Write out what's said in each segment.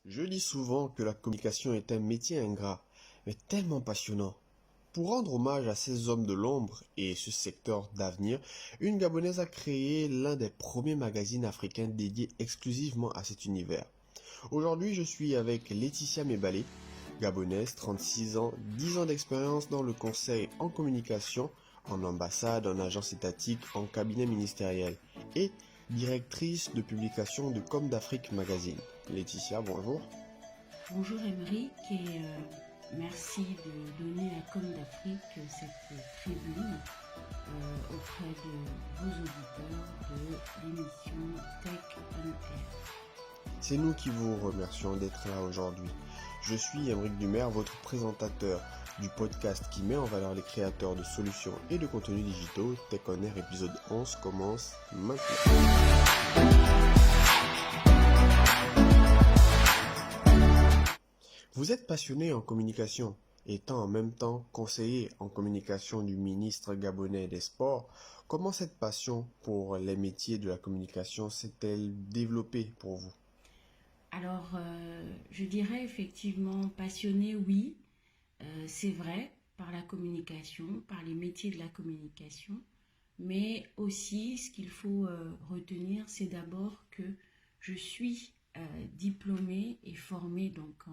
Je dis souvent que la communication est un métier ingrat, mais tellement passionnant. Pour rendre hommage à ces hommes de l'ombre et ce secteur d'avenir, une Gabonaise a créé l'un des premiers magazines africains dédiés exclusivement à cet univers. Aujourd'hui, je suis avec Laetitia Mebale, Gabonaise, 36 ans, 10 ans d'expérience dans le conseil en communication, en ambassade, en agence étatique, en cabinet ministériel et directrice de publication de Comme d'Afrique Magazine. Laetitia, bonjour. Bonjour Émeric et merci de donner à Comme d'Afrique cette tribune auprès de vos auditeurs de l'émission Tech on Air. C'est nous qui vous remercions d'être là aujourd'hui. Je suis Émeric Dumer, votre présentateur du podcast qui met en valeur les créateurs de solutions et de contenus digitaux. Tech on Air épisode 11 commence maintenant. Vous êtes passionné en communication, étant en même temps conseiller en communication du ministre gabonais des Sports. Comment cette passion pour les métiers de la communication s'est-elle développée pour vous? Alors, je dirais effectivement passionné, oui, c'est vrai, par la communication, par les métiers de la communication, mais aussi ce qu'il faut retenir, c'est d'abord que je suis diplômée et formée donc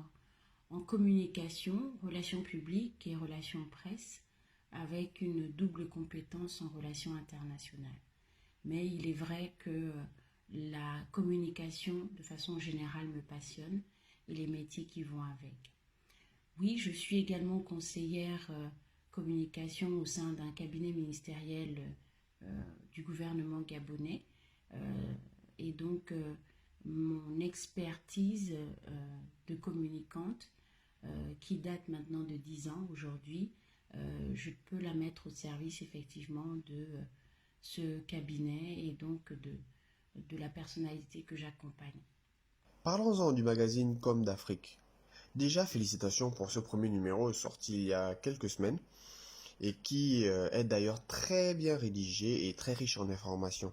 en communication, relations publiques et relations presse, avec une double compétence en relations internationales. Mais il est vrai que la communication, de façon générale, me passionne et les métiers qui vont avec. Oui, je suis également conseillère communication au sein d'un cabinet ministériel du gouvernement gabonais. Et donc, mon expertise de communicante, qui date maintenant de 10 ans aujourd'hui, je peux la mettre au service effectivement de ce cabinet et donc de la personnalité que j'accompagne. Parlons-en du magazine Comme d'Afrique. Déjà, félicitations pour ce premier numéro sorti il y a quelques semaines et qui est d'ailleurs très bien rédigé et très riche en informations.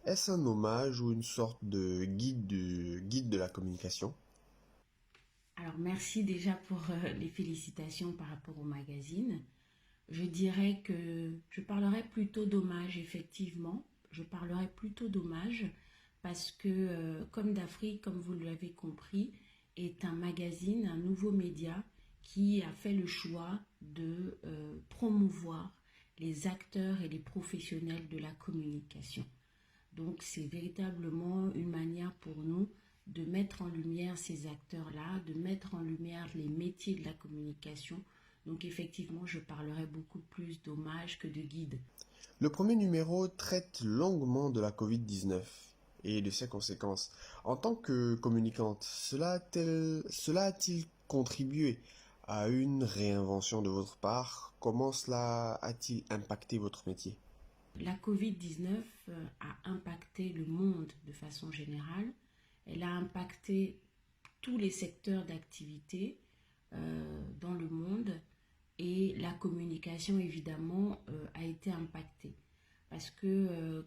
Est-ce un hommage ou une sorte de guide de la communication? Alors merci déjà pour les félicitations par rapport au magazine. Je dirais que je parlerai plutôt d'hommage, effectivement. Je parlerai plutôt d'hommage parce que Comme d'Afrique, comme vous l'avez compris, est un magazine, un nouveau média qui a fait le choix de promouvoir les acteurs et les professionnels de la communication. Donc c'est véritablement une manière pour nous de mettre en lumière ces acteurs-là, de mettre en lumière les métiers de la communication. Donc effectivement, je parlerai beaucoup plus d'hommage que de guide. Le premier numéro traite longuement de la Covid-19 et de ses conséquences. En tant que communicante, cela a-t-il contribué à une réinvention de votre part? Comment cela a-t-il impacté votre métier? La Covid-19 a impacté le monde de façon générale. Elle a impacté tous les secteurs d'activité dans le monde et la communication évidemment a été impactée parce que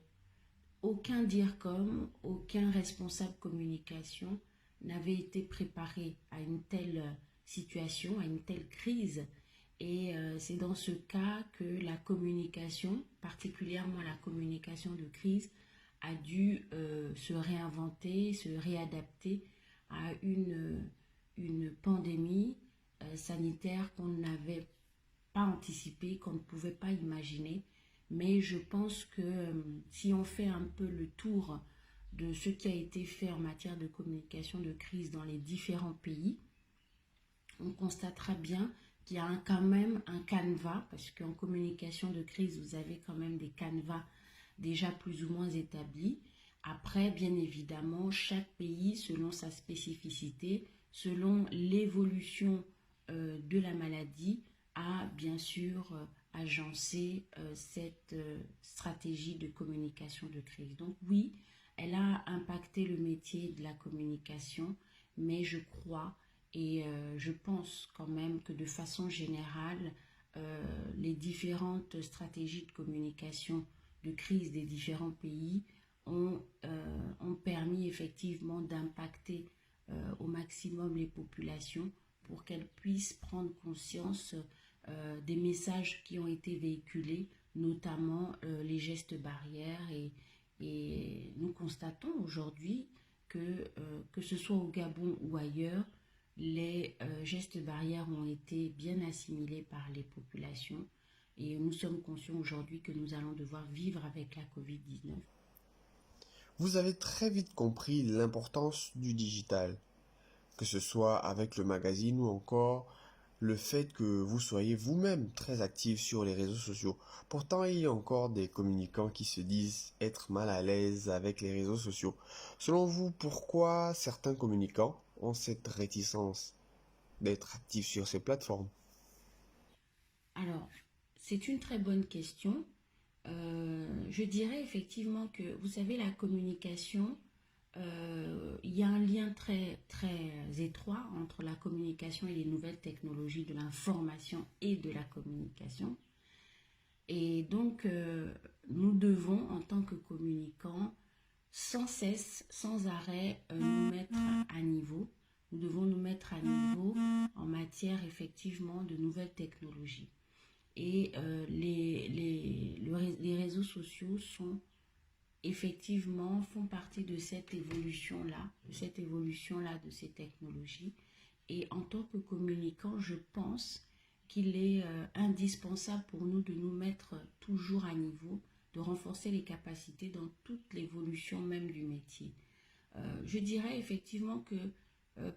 aucun DIRCOM, aucun responsable communication n'avait été préparé à une telle situation, à une telle crise. Et c'est dans ce cas que la communication, particulièrement la communication de crise, a dû se réinventer, se réadapter à une pandémie sanitaire qu'on n'avait pas anticipée, qu'on ne pouvait pas imaginer. Mais je pense que si on fait un peu le tour de ce qui a été fait en matière de communication de crise dans les différents pays, on constatera bien qu'il y a quand même un canevas, parce qu'en communication de crise, vous avez quand même des canevas déjà plus ou moins établis. Après, bien évidemment, chaque pays, selon sa spécificité, selon l'évolution de la maladie, a bien sûr agencé cette stratégie de communication de crise. Donc oui, elle a impacté le métier de la communication, mais je crois et je pense quand même que de façon générale, les différentes stratégies de communication de crise des différents pays ont permis effectivement d'impacter au maximum les populations pour qu'elles puissent prendre conscience des messages qui ont été véhiculés, notamment les gestes barrières. Et nous constatons aujourd'hui que ce soit au Gabon ou ailleurs, les gestes barrières ont été bien assimilés par les populations et nous sommes conscients aujourd'hui que nous allons devoir vivre avec la Covid-19. Vous avez très vite compris l'importance du digital, que ce soit avec le magazine ou encore le fait que vous soyez vous-même très actif sur les réseaux sociaux. Pourtant, il y a encore des communicants qui se disent être mal à l'aise avec les réseaux sociaux. Selon vous, pourquoi certains communicants ont cette réticence d'être actifs sur ces plateformes? Alors, c'est une très bonne question. Je dirais effectivement que, vous savez, la communication, il y a un lien très, très étroit entre la communication et les nouvelles technologies de l'information et de la communication. Et donc, nous devons, en tant que communicants, sans cesse, sans arrêt, nous mettre à niveau. Nous devons nous mettre à niveau en matière effectivement de nouvelles technologies. Et les réseaux sociaux sont effectivement font partie de cette évolution-là, de ces technologies. Et en tant que communicant, je pense qu'il est indispensable pour nous de nous mettre toujours à niveau, de renforcer les capacités dans toute l'évolution même du métier. Je dirais effectivement que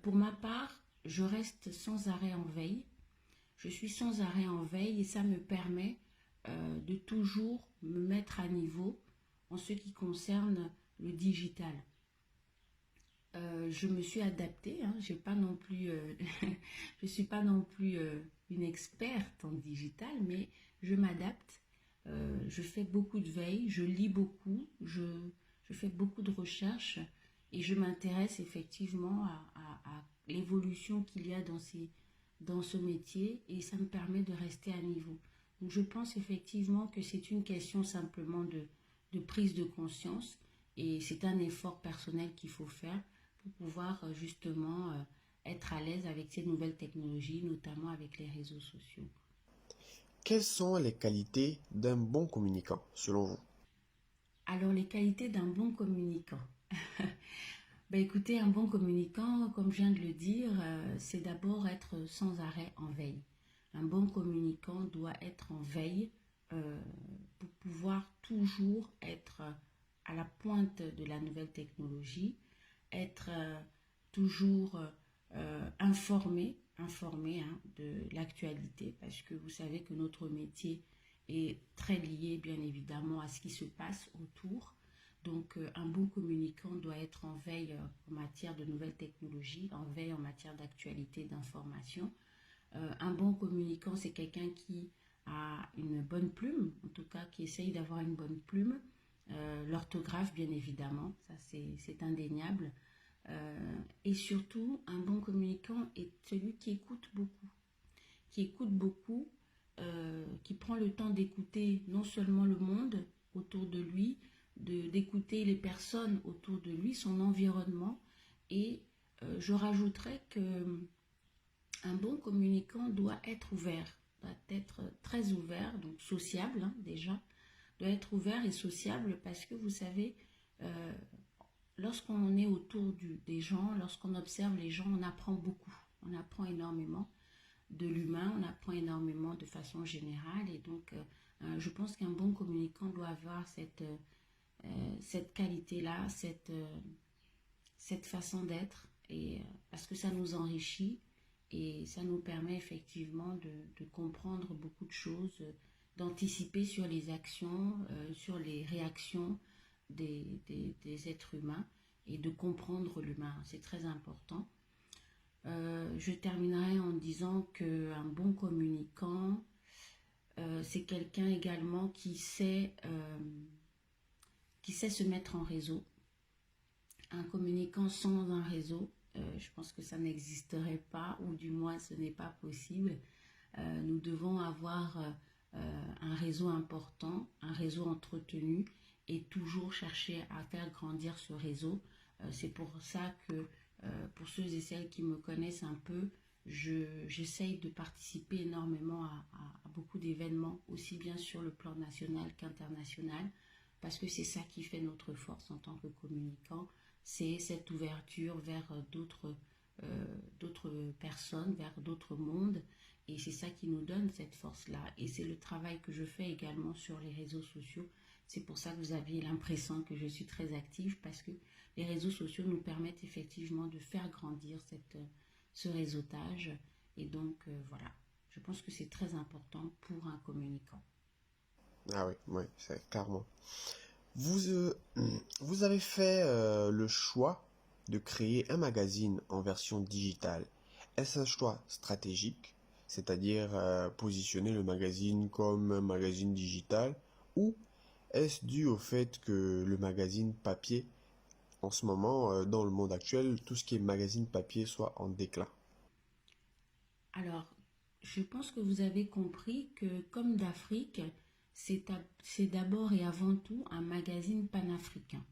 pour ma part, je reste sans arrêt en veille. Je suis sans arrêt en veille et ça me permet de toujours me mettre à niveau en ce qui concerne le digital. Je me suis adaptée, hein, j'ai pas non plus, je suis pas non plus une experte en digital, mais je m'adapte. Je fais beaucoup de veille, je lis beaucoup, je fais beaucoup de recherches et je m'intéresse effectivement à l'évolution qu'il y a dans ce métier et ça me permet de rester à niveau. Donc je pense effectivement que c'est une question simplement de prise de conscience et c'est un effort personnel qu'il faut faire pour pouvoir justement être à l'aise avec ces nouvelles technologies, notamment avec les réseaux sociaux. Quelles sont les qualités d'un bon communicant, selon vous? Alors les qualités d'un bon communicant. Ben, écoutez, un bon communicant, comme je viens de le dire, c'est d'abord être sans arrêt en veille. Un bon communicant doit être en veille pour pouvoir toujours être à la pointe de la nouvelle technologie, être toujours informé hein, de l'actualité, parce que vous savez que notre métier est très lié, bien évidemment, à ce qui se passe autour. Donc, un bon communicant doit être en veille en matière de nouvelles technologies, en veille en matière d'actualité, d'information. Un bon communicant, c'est quelqu'un qui a une bonne plume, en tout cas qui essaye d'avoir une bonne plume. L'orthographe, bien évidemment, ça c'est indéniable. Et surtout, un bon communicant est celui qui écoute beaucoup, qui prend le temps d'écouter non seulement le monde autour de lui, d'écouter les personnes autour de lui, son environnement. Et je rajouterais que un bon communicant doit être ouvert, doit être très ouvert, donc sociable hein, déjà, doit être ouvert et sociable parce que vous savez, euh, lorsqu'on est autour des gens, lorsqu'on observe les gens, on apprend beaucoup, on apprend énormément de l'humain, on apprend énormément de façon générale et donc je pense qu'un bon communicant doit avoir cette qualité-là, cette façon d'être et parce que ça nous enrichit et ça nous permet effectivement de comprendre beaucoup de choses, d'anticiper sur les actions, sur les réactions des êtres humains et de comprendre l'humain. C'est très important. Je terminerai en disant qu'un bon communicant, c'est quelqu'un également qui sait se mettre en réseau. Un communicant sans un réseau, je pense que ça n'existerait pas, ou du moins ce n'est pas possible. Nous devons avoir un réseau important, un réseau entretenu et toujours chercher à faire grandir ce réseau. C'est pour ça que Pour ceux et celles qui me connaissent un peu, j'essaye de participer énormément à beaucoup d'événements, aussi bien sur le plan national qu'international, parce que c'est ça qui fait notre force en tant que communicant, c'est cette ouverture vers d'autres personnes, vers d'autres mondes, et c'est ça qui nous donne cette force-là. Et c'est le travail que je fais également sur les réseaux sociaux. C'est pour ça que vous aviez l'impression que je suis très active, parce que les réseaux sociaux nous permettent effectivement de faire grandir ce réseautage. Et donc, voilà, je pense que c'est très important pour un communicant. Ah oui, oui, c'est clairement. Vous, vous avez fait le choix de créer un magazine en version digitale. Est-ce un choix stratégique, c'est-à-dire positionner le magazine comme un magazine digital, ou est-ce dû au fait que le magazine papier, en ce moment, dans le monde actuel, tout ce qui est magazine papier soit en déclin? Alors, je pense que vous avez compris que Comme d'Afrique, c'est d'abord et avant tout un magazine panafricain.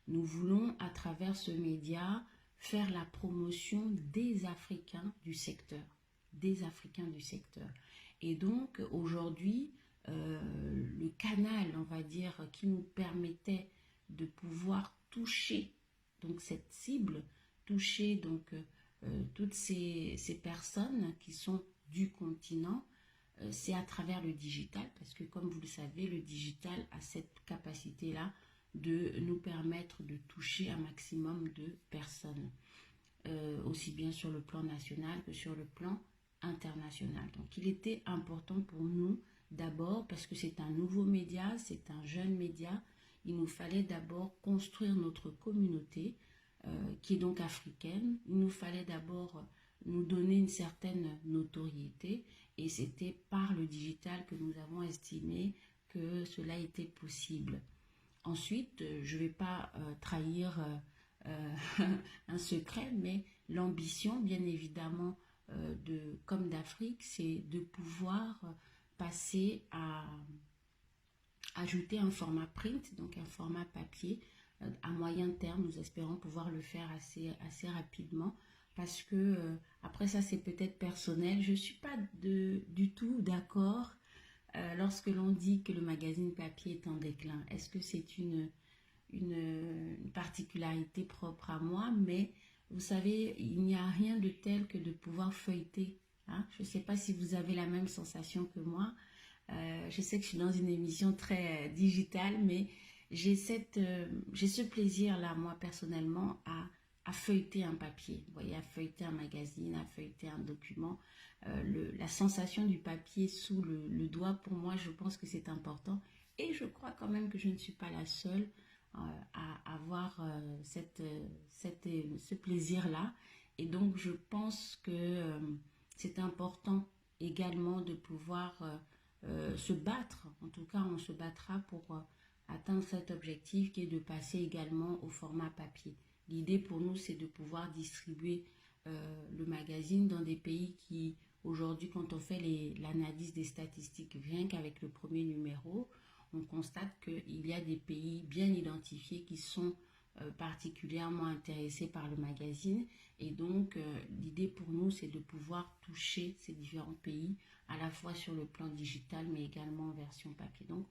Nous voulons, à travers ce média, faire la promotion des Africains du secteur, des Africains du secteur. Et donc, aujourd'hui, le canal, on va dire, qui nous permettait de pouvoir toucher donc cette cible, toucher donc toutes ces personnes qui sont du continent, c'est à travers le digital, parce que comme vous le savez, le digital a cette capacité-là de nous permettre de toucher un maximum de personnes, aussi bien sur le plan national que sur le plan international. Donc il était important pour nous d'abord, parce que c'est un nouveau média, c'est un jeune média, il nous fallait d'abord construire notre communauté, qui est donc africaine. Il nous fallait d'abord nous donner une certaine notoriété, et c'était par le digital que nous avons estimé que cela était possible. Ensuite, je ne vais pas trahir un secret, mais l'ambition, bien évidemment, Comme d'Afrique, c'est de pouvoir passer à ajouter un format print, donc un format papier. À moyen terme, nous espérons pouvoir le faire assez rapidement, parce que, après ça, c'est peut-être personnel, je ne suis pas du tout d'accord lorsque l'on dit que le magazine papier est en déclin. Est-ce que c'est une particularité propre à moi? Mais vous savez, il n'y a rien de tel que de pouvoir feuilleter. Hein. Je ne sais pas si vous avez la même sensation que moi. Je sais que je suis dans une émission très digitale, mais j'ai ce plaisir-là, moi, personnellement, à feuilleter un papier, vous voyez, à feuilleter un magazine, à feuilleter un document. La sensation du papier sous le doigt, pour moi, je pense que c'est important. Et je crois quand même que je ne suis pas la seule à avoir ce plaisir-là. Et donc, je pense que c'est important également de pouvoir se battre. En tout cas, on se battra pour atteindre cet objectif, qui est de passer également au format papier. L'idée pour nous, c'est de pouvoir distribuer le magazine dans des pays qui, aujourd'hui, quand on fait l'analyse des statistiques, rien qu'avec le premier numéro, on constate qu'il y a des pays bien identifiés qui sont particulièrement intéressés par le magazine. Et donc, l'idée pour nous, c'est de pouvoir toucher ces différents pays, à la fois sur le plan digital, mais également en version papier. Donc,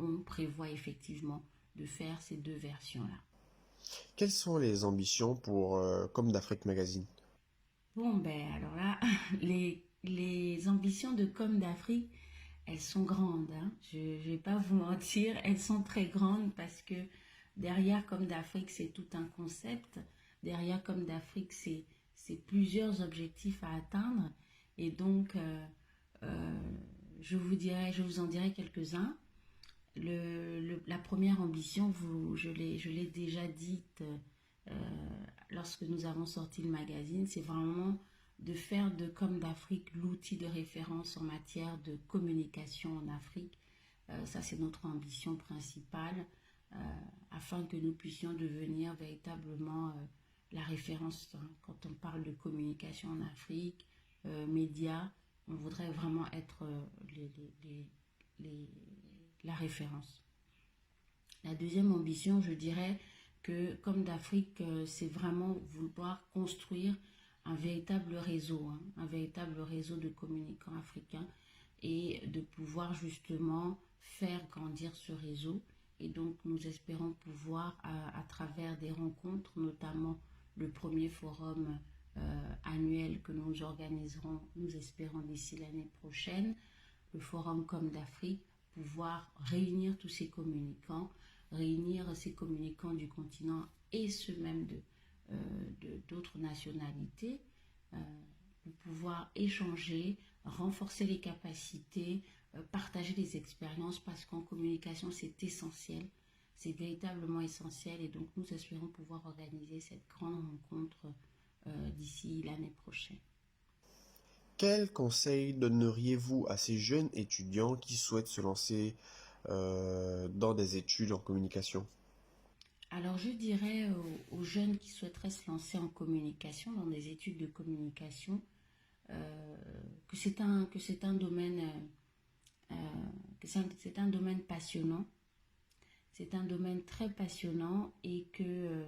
on prévoit effectivement de faire ces deux versions-là. Quelles sont les ambitions pour Comme d'Afrique Magazine? Bon, ben alors là, les ambitions de Comme d'Afrique, elles sont grandes. Hein. Je ne vais pas vous mentir, elles sont très grandes, parce que derrière Comme d'Afrique, c'est tout un concept. Derrière Comme d'Afrique, c'est plusieurs objectifs à atteindre. Et donc, euh, je vous en dirai quelques-uns. La première ambition, je l'ai déjà dite lorsque nous avons sorti le magazine, c'est vraiment de faire de Comme d'Afrique l'outil de référence en matière de communication en Afrique. Ça, c'est notre ambition principale, euh, afin que nous puissions devenir véritablement la référence, hein, quand on parle de communication en Afrique, médias. On voudrait vraiment être les- la référence. La deuxième ambition, je dirais que comme d'Afrique, c'est vraiment vouloir construire un véritable réseau, hein, un véritable réseau de communicants africains et de pouvoir justement faire grandir ce réseau. Et donc nous espérons pouvoir, à travers des rencontres, notamment le premier forum annuel que nous organiserons, nous espérons d'ici l'année prochaine, le forum Comme d'Afrique, pouvoir réunir tous ces communicants, réunir ces communicants du continent et ceux même d'autres nationalités, pour pouvoir échanger, renforcer les capacités, partager les expériences, parce qu'en communication c'est essentiel, c'est véritablement essentiel, et donc nous espérons pouvoir organiser cette grande rencontre d'ici l'année prochaine. Quel conseil donneriez-vous à ces jeunes étudiants qui souhaitent se lancer dans des études en communication? Alors je dirais aux jeunes qui souhaiteraient se lancer en communication, dans des études de communication, que c'est un domaine c'est un domaine passionnant. C'est un domaine très passionnant, et que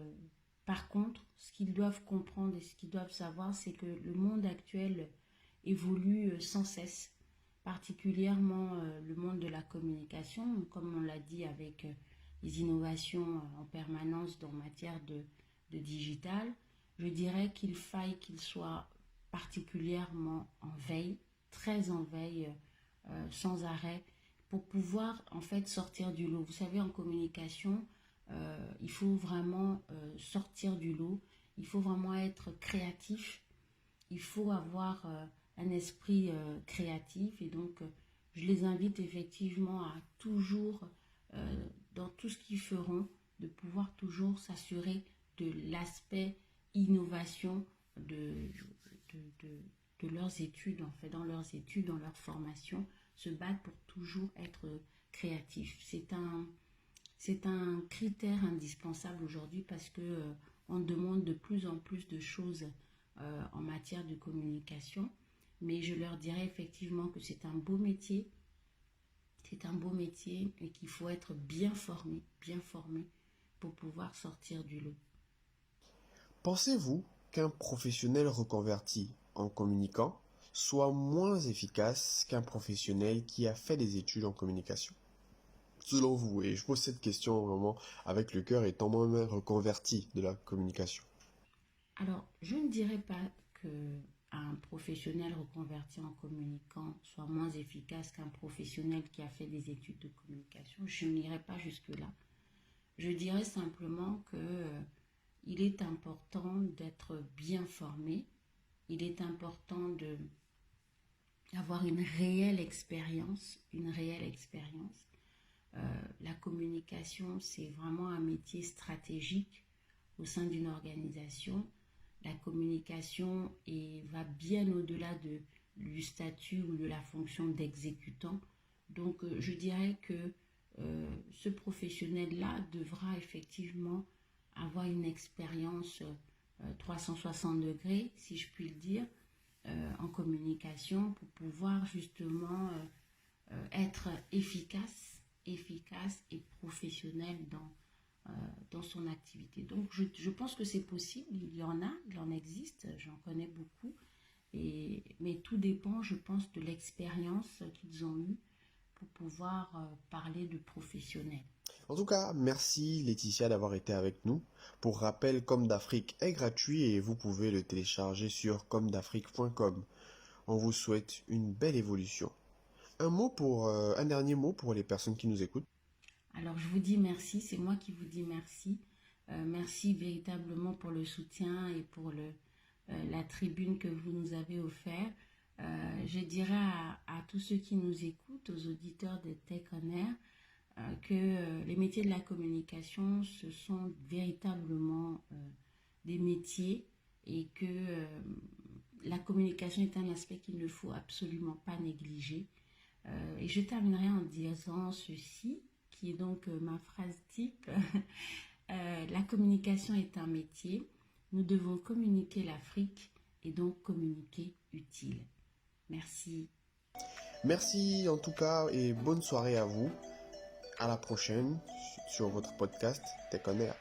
par contre, ce qu'ils doivent comprendre et ce qu'ils doivent savoir, c'est que le monde actuel évolue sans cesse, particulièrement le monde de la communication, comme on l'a dit, avec les innovations en permanence en matière de digital. Je dirais qu'il faille qu'ils soient particulièrement en veille, très en veille, sans arrêt, pour pouvoir en fait sortir du lot. Vous savez, en communication, il faut vraiment sortir du lot, il faut vraiment être créatif, il faut avoir un esprit créatif, et donc je les invite effectivement à toujours, dans tout ce qu'ils feront, de pouvoir toujours s'assurer de l'aspect innovation de, de, de leurs études, en fait, dans leurs études, dans leur formation, se battre pour toujours être créatif. C'est un critère indispensable aujourd'hui, parce que on demande de plus en plus de choses en matière de communication. Mais je leur dirais effectivement que c'est un beau métier. C'est un beau métier, et qu'il faut être bien formé pour pouvoir sortir du lot. Pensez-vous qu'un professionnel reconverti en communicant soit moins efficace qu'un professionnel qui a fait des études en communication? Selon vous, et je pose cette question vraiment avec le cœur, étant moi-même reconverti de la communication. Alors, je ne dirais pas que un professionnel reconverti en communicant soit moins efficace qu'un professionnel qui a fait des études de communication. Je n'irai pas jusque-là. Je dirais simplement que il est important d'être bien formé. Il est important d'avoir une réelle expérience, la communication, c'est vraiment un métier stratégique au sein d'une organisation. La communication va bien au-delà du statut ou de la fonction d'exécutant. Donc, je dirais que ce professionnel-là devra effectivement avoir une expérience 360 degrés, si je puis le dire, en communication, pour pouvoir justement être efficace et professionnel dans son activité. Donc je pense que c'est possible, il en existe, j'en connais beaucoup, mais tout dépend, je pense, de l'expérience qu'ils ont eue pour pouvoir parler de professionnel. En tout cas, merci Laetitia d'avoir été avec nous. Pour rappel, Comme d'Afrique est gratuit et vous pouvez le télécharger sur commedafrique.com. On vous souhaite une belle évolution. Un dernier mot pour les personnes qui nous écoutent. Alors je vous dis merci, c'est moi qui vous dis merci. Merci véritablement pour le soutien et pour la tribune que vous nous avez offert. Je dirais à tous ceux qui nous écoutent, aux auditeurs de Tech On Air, que les métiers de la communication, ce sont véritablement des métiers, et que la communication est un aspect qu'il ne faut absolument pas négliger. Et je terminerai en disant ceci, qui est donc ma phrase type. La communication est un métier. Nous devons communiquer l'Afrique, et donc communiquer utile. Merci. Merci en tout cas et bonne soirée à vous. À la prochaine sur votre podcast Tech On Air.